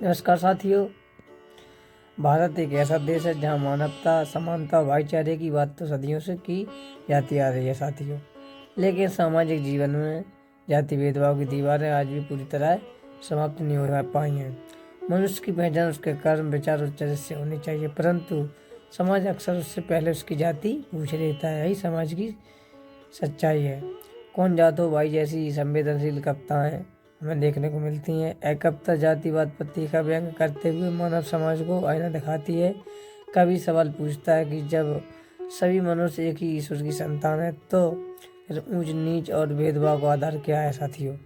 नमस्कार साथियों। भारत एक ऐसा देश है जहां मानवता, समानता और भाईचारे की बात तो सदियों से की जाती आ रही है साथियों। लेकिन सामाजिक जीवन में जाति भेदभाव की दीवारें आज भी पूरी तरह समाप्त नहीं हो पाई हैं। मनुष्य की पहचान उसके कर्म, विचार और चरित्र से होनी चाहिए, परंतु समाज अक्सर उससे पहले उसकी जाति पूछ लेता है। यही समाज की सच्चाई है। कौन जात हो भाई जैसी संवेदनशील कविताएं हमें देखने को मिलती हैं। एक कविता जातिवाद पर तीखा व्यंग करते हुए मानव समाज को आईना दिखाती है। कवि सवाल पूछता है कि जब सभी मनुष्य एक ही ईश्वर की संतान है तो फिर ऊंच नीच और भेदभाव का आधार क्या है साथियों।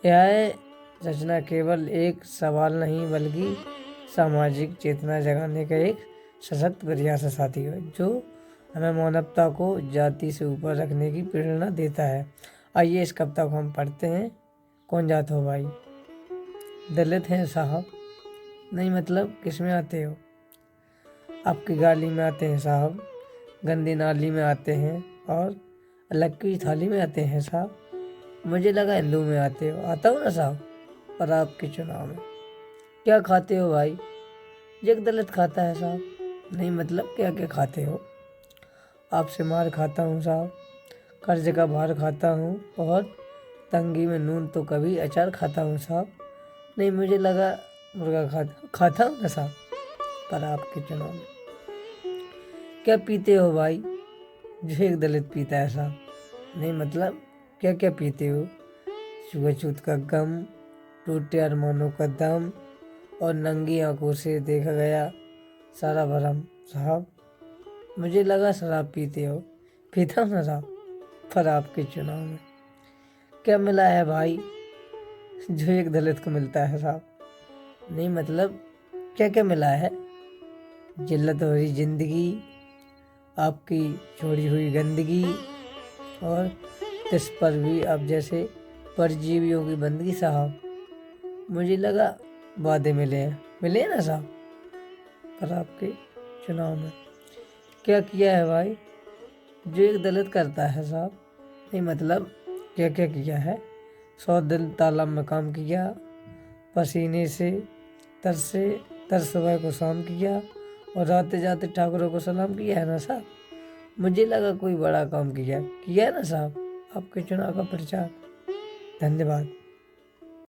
यह रचना केवल एक सवाल नहीं बल्कि सामाजिक चेतना जगाने का एक सशक्त प्रयास है साथियों, जो हमें मानवता को जाति से ऊपर रखने की प्रेरणा देता है। आइए इस कविता को हम पढ़ते हैं। कौन जात हो भाई? दलित हैं साहब? नहीं मतलब किस में आते हो? आपकी गाली में आते हैं साहब, गंदी नाली में आते हैं और अलग की थाली में आते हैं साहब। मुझे लगा हिंदू में आते हो। आता हो ना साहब, पर आपके चुनाव में क्या खाते हो भाई? एक दलित खाता है साहब। नहीं मतलब क्या क्या खाते हो? आपसे मार खाता हूँ साहब, कर्ज का भार खाता हूँ और तंगी में नून तो कभी अचार खाता हूँ साहब। नहीं मुझे लगा मुर्गा खाता हूँ ना साहब, पर आपके चुनाव में क्या पीते हो भाई? जो एक दलित पीता है साहब। नहीं मतलब क्या क्या पीते हो? छुआछूत का गम, टूटे अरमानों का दम और नंगी आंखों से देखा गया सारा भरम साहब। मुझे लगा शराब पीते हो। पीता हूँ ना साहब, पर आपके चुनाव में क्या मिला है भाई जो एक दलित को मिलता है साहब? नहीं मतलब क्या क्या मिला है? जिल्लत भरी जिंदगी, आपकी छोड़ी हुई गंदगी और इस पर भी अब जैसे परजीवियों की बंदगी साहब। मुझे लगा वादे मिले ना साहब, पर आपके चुनाव में क्या किया है भाई जो एक दलित करता है साहब? नहीं मतलब क्या क्या किया है? 100 दिन तालाब में काम किया, पसीने से तरस सुबह को शाम किया और आते जाते ठाकुरों को सलाम किया है ना साहब। मुझे लगा कोई बड़ा काम किया है ना साहब। आपके चुनाव का प्रचार। धन्यवाद।